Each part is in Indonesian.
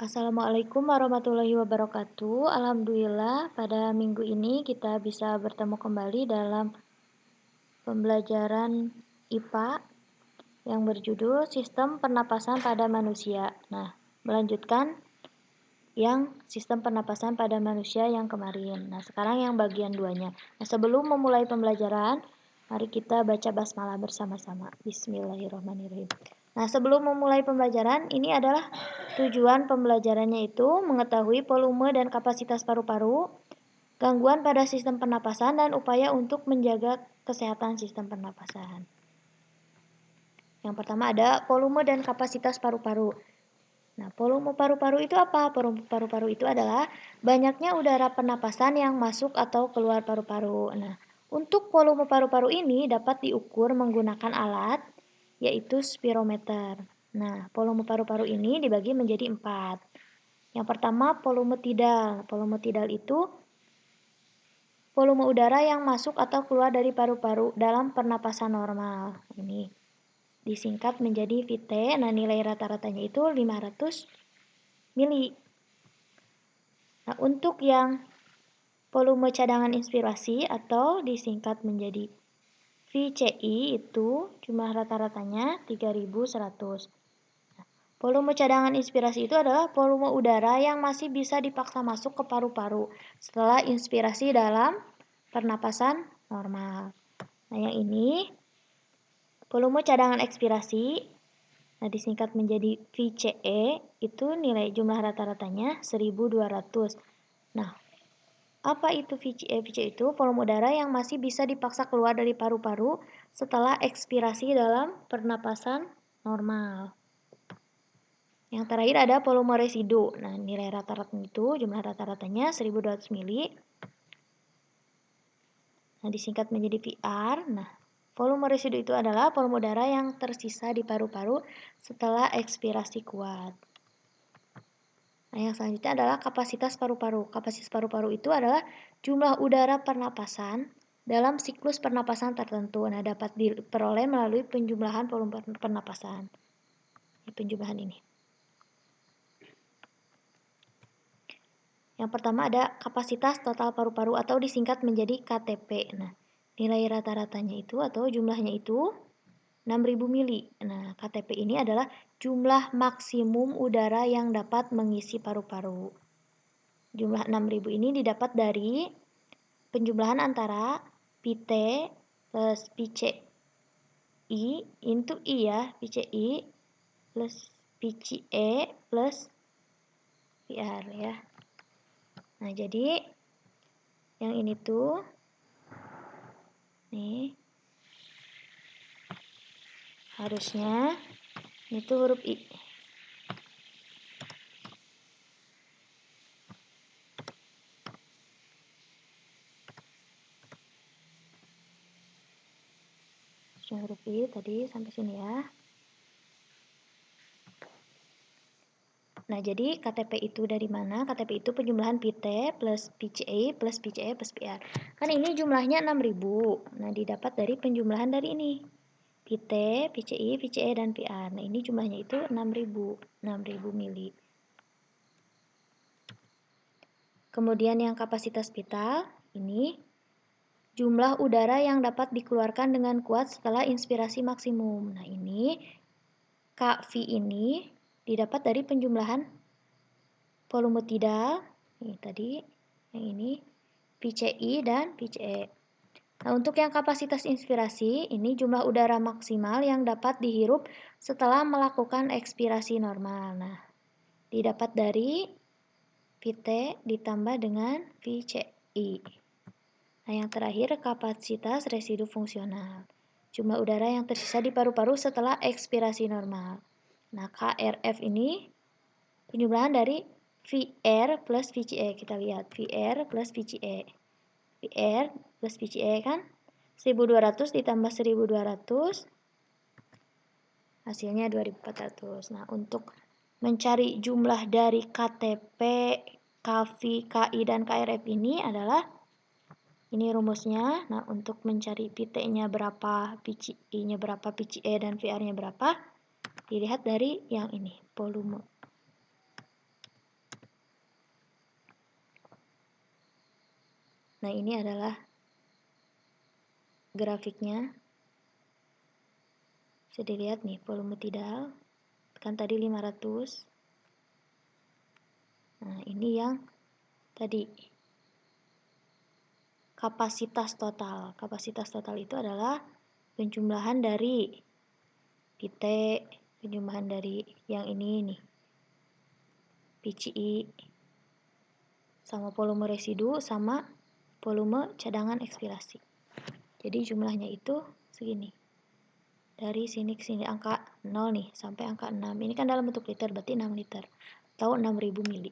Assalamualaikum warahmatullahi wabarakatuh. Alhamdulillah, pada minggu ini kita bisa bertemu kembali dalam pembelajaran IPA yang berjudul Sistem Pernapasan pada Manusia. Nah, melanjutkan yang sistem pernapasan pada manusia yang kemarin. Nah, sekarang yang bagian duanya. Nah, sebelum memulai pembelajaran, mari kita baca basmalah bersama-sama. Bismillahirrahmanirrahim. Nah, sebelum memulai pembelajaran, ini adalah tujuan pembelajarannya itu mengetahui volume dan kapasitas paru-paru, gangguan pada sistem pernapasan, dan upaya untuk menjaga kesehatan sistem pernapasan. Yang pertama ada volume dan kapasitas paru-paru. Nah, volume paru-paru itu apa? Volume paru-paru itu adalah banyaknya udara pernapasan yang masuk atau keluar paru-paru. Nah, untuk volume paru-paru ini dapat diukur menggunakan alat, yaitu spirometer. Nah, volume paru-paru ini dibagi menjadi 4. Yang pertama, volume tidal. Volume tidal itu volume udara yang masuk atau keluar dari paru-paru dalam pernapasan normal. Ini disingkat menjadi VT. Nah, nilai rata-ratanya itu 500 mili. Nah, untuk yang volume cadangan inspirasi atau disingkat menjadi VCI itu jumlah rata-ratanya 3100. Volume cadangan inspirasi itu adalah volume udara yang masih bisa dipaksa masuk ke paru-paru setelah inspirasi dalam pernapasan normal. Nah, yang ini volume cadangan ekspirasi, nah disingkat menjadi VCE, itu nilai jumlah rata-ratanya 1200. Nah, apa itu VCE? VCE itu volume udara yang masih bisa dipaksa keluar dari paru-paru setelah ekspirasi dalam pernapasan normal. Yang terakhir ada volume residu. Nah, nilai rata-ratanya itu jumlah rata-ratanya 1200 mili. Nah, disingkat menjadi VR. Nah, volume residu itu adalah volume udara yang tersisa di paru-paru setelah ekspirasi kuat. Nah, yang selanjutnya adalah kapasitas paru-paru. Kapasitas paru-paru itu adalah jumlah udara pernapasan dalam siklus pernapasan tertentu. Nah, dapat diperoleh melalui penjumlahan volume pernapasan. Penjumlahan ini. Yang pertama ada kapasitas total paru-paru atau disingkat menjadi KTP. Nah, nilai rata-ratanya itu atau jumlahnya itu 6000 mili. Nah, KTP ini adalah jumlah maksimum udara yang dapat mengisi paru-paru. Jumlah 6000 ini didapat dari penjumlahan antara PT plus PCI into I ya, PCI plus PCE plus PR ya. Nah, jadi yang ini tuh nih harusnya itu huruf I. Huruf I tadi sampai sini ya. Nah, jadi KTP itu dari mana? KTP itu penjumlahan PT plus PCA plus PCE plus PR. Kan ini jumlahnya 6000. Nah, didapat dari penjumlahan dari ini. PT, PCI, PCE, dan PR. Nah, ini jumlahnya itu 6000 mili. Kemudian yang kapasitas vital, ini jumlah udara yang dapat dikeluarkan dengan kuat setelah inspirasi maksimum. Nah, ini KV ini didapat dari penjumlahan volume tidal, ini tadi, yang ini, PCI dan PCE. Nah, untuk yang kapasitas inspirasi, ini jumlah udara maksimal yang dapat dihirup setelah melakukan ekspirasi normal. Nah, didapat dari VT ditambah dengan VCI. Nah, yang terakhir kapasitas residu fungsional. Jumlah udara yang tersisa di paru-paru setelah ekspirasi normal. Nah, KRF ini penjumlahan dari VR plus VCE. Kita lihat VR plus VCE. VR plus VCE kan 1200 ditambah 1200 hasilnya 2400. Nah, untuk mencari jumlah dari KTP, KV, KI, dan KRF ini adalah ini rumusnya. Nah, untuk mencari PT-nya berapa, PCI-nya berapa, PCE, dan VR-nya berapa, dilihat dari yang ini, volume. Nah, ini adalah grafiknya. Bisa dilihat nih, volume tidal. Kan tadi 500. Nah, ini yang tadi kapasitas total. Kapasitas total itu adalah penjumlahan dari PT, penjumlahan dari yang ini nih, PCI, sama volume residu, sama volume cadangan ekspirasi. Jadi jumlahnya itu segini. Dari sini ke sini angka 0 nih sampai angka 6. Ini kan dalam bentuk liter, berarti 6 liter atau 6000 mili.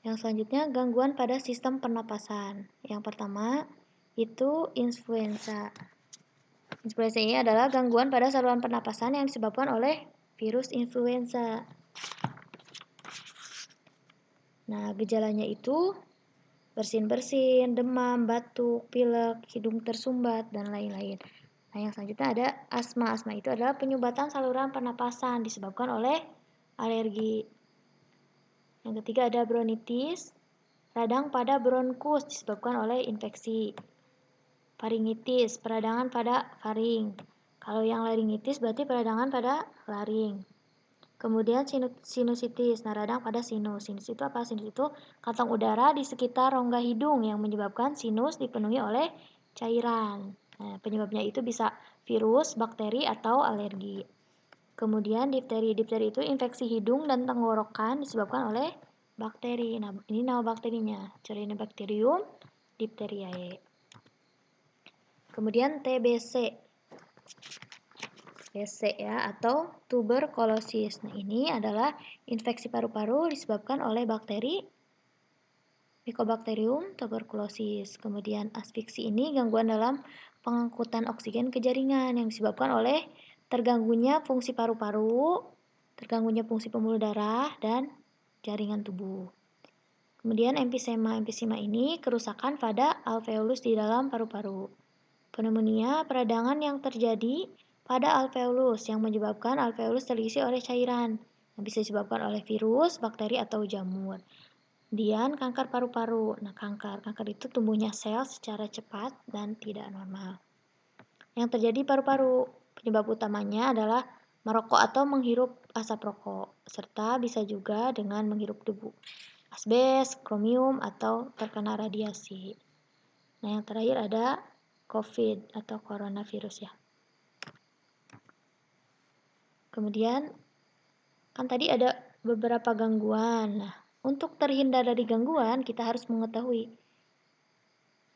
Yang selanjutnya gangguan pada sistem pernapasan. Yang pertama itu influenza. Influenza ini adalah gangguan pada saluran pernapasan yang disebabkan oleh virus influenza. Nah, gejalanya itu bersin-bersin, demam, batuk, pilek, hidung tersumbat, dan lain-lain. Nah, yang selanjutnya ada asma. Asma itu adalah penyumbatan saluran pernapasan disebabkan oleh alergi. Yang ketiga ada bronkitis, radang pada bronkus disebabkan oleh infeksi. Faringitis, peradangan pada faring. Kalau yang laringitis berarti peradangan pada laring. Kemudian sinusitis, nah radang pada sinus. Sinus itu apa? Sinus itu kantong udara di sekitar rongga hidung yang menyebabkan sinus dipenuhi oleh cairan. Nah, penyebabnya itu bisa virus, bakteri, atau alergi. Kemudian difteri. Difteri itu infeksi hidung dan tenggorokan disebabkan oleh bakteri. Nah, ini nama bakterinya, Corynebacterium diphtheriae. Kemudian TBC. TBC ya, atau tuberkulosis. Nah, ini adalah infeksi paru-paru disebabkan oleh bakteri Mycobacterium tuberculosis. Kemudian asfiksi ini gangguan dalam pengangkutan oksigen ke jaringan yang disebabkan oleh terganggunya fungsi paru-paru, terganggunya fungsi pembuluh darah, dan jaringan tubuh. Kemudian emfisema. Emfisema ini kerusakan pada alveolus di dalam paru-paru. Pneumonia, peradangan yang terjadi pada alveolus yang menyebabkan alveolus terisi oleh cairan yang bisa disebabkan oleh virus, bakteri, atau jamur. Kemudian kanker paru-paru. Nah, kanker itu tumbuhnya sel secara cepat dan tidak normal. Yang terjadi paru-paru, penyebab utamanya adalah merokok atau menghirup asap rokok, serta bisa juga dengan menghirup debu, asbes, kromium, atau terkena radiasi. Nah, yang terakhir ada COVID atau coronavirus ya. Kemudian kan tadi ada beberapa gangguan. Nah, untuk terhindar dari gangguan, kita harus mengetahui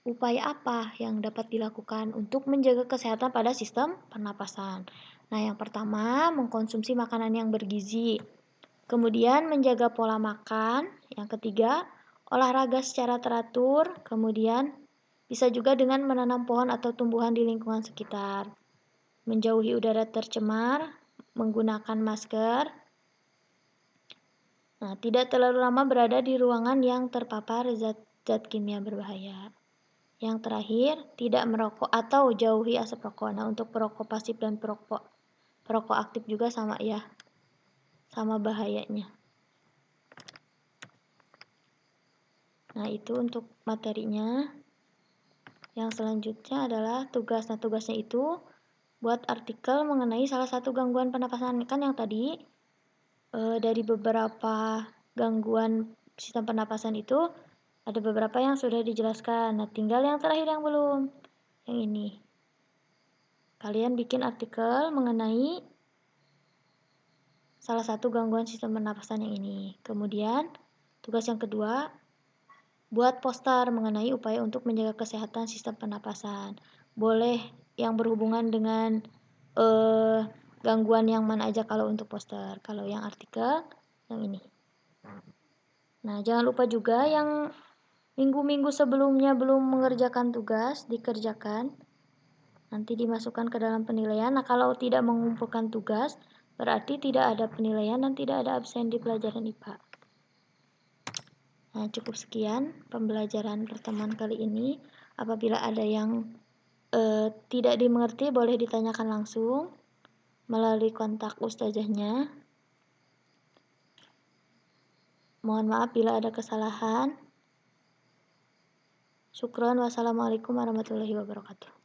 upaya apa yang dapat dilakukan untuk menjaga kesehatan pada sistem pernapasan. Nah, yang pertama, mengkonsumsi makanan yang bergizi. Kemudian, menjaga pola makan. Yang ketiga, olahraga secara teratur. Kemudian, bisa juga dengan menanam pohon atau tumbuhan di lingkungan sekitar. Menjauhi udara tercemar, menggunakan masker. Nah, tidak terlalu lama berada di ruangan yang terpapar zat-zat kimia berbahaya. Yang terakhir, tidak merokok atau jauhi asap rokok. Nah, untuk perokok pasif dan perokok aktif juga sama ya, sama bahayanya. Nah, itu untuk materinya. Yang selanjutnya adalah tugas. Nah, tugasnya itu buat artikel mengenai salah satu gangguan pernapasan. Kan yang tadi dari beberapa gangguan sistem pernapasan itu ada beberapa yang sudah dijelaskan. Nah, tinggal yang terakhir yang belum. Yang ini. Kalian bikin artikel mengenai salah satu gangguan sistem pernapasan yang ini. Kemudian, tugas yang kedua, buat poster mengenai upaya untuk menjaga kesehatan sistem pernapasan. Boleh yang berhubungan dengan gangguan yang mana aja kalau untuk poster. Kalau yang artikel, yang ini. Nah, jangan lupa juga yang minggu-minggu sebelumnya belum mengerjakan tugas, dikerjakan. Nanti dimasukkan ke dalam penilaian. Nah, kalau tidak mengumpulkan tugas, berarti tidak ada penilaian dan tidak ada absen di pelajaran IPA. Nah, cukup sekian pembelajaran pertemuan kali ini. Apabila ada yang tidak dimengerti, boleh ditanyakan langsung melalui kontak ustazahnya. Mohon maaf bila ada kesalahan. Syukron, wassalamualaikum warahmatullahi wabarakatuh.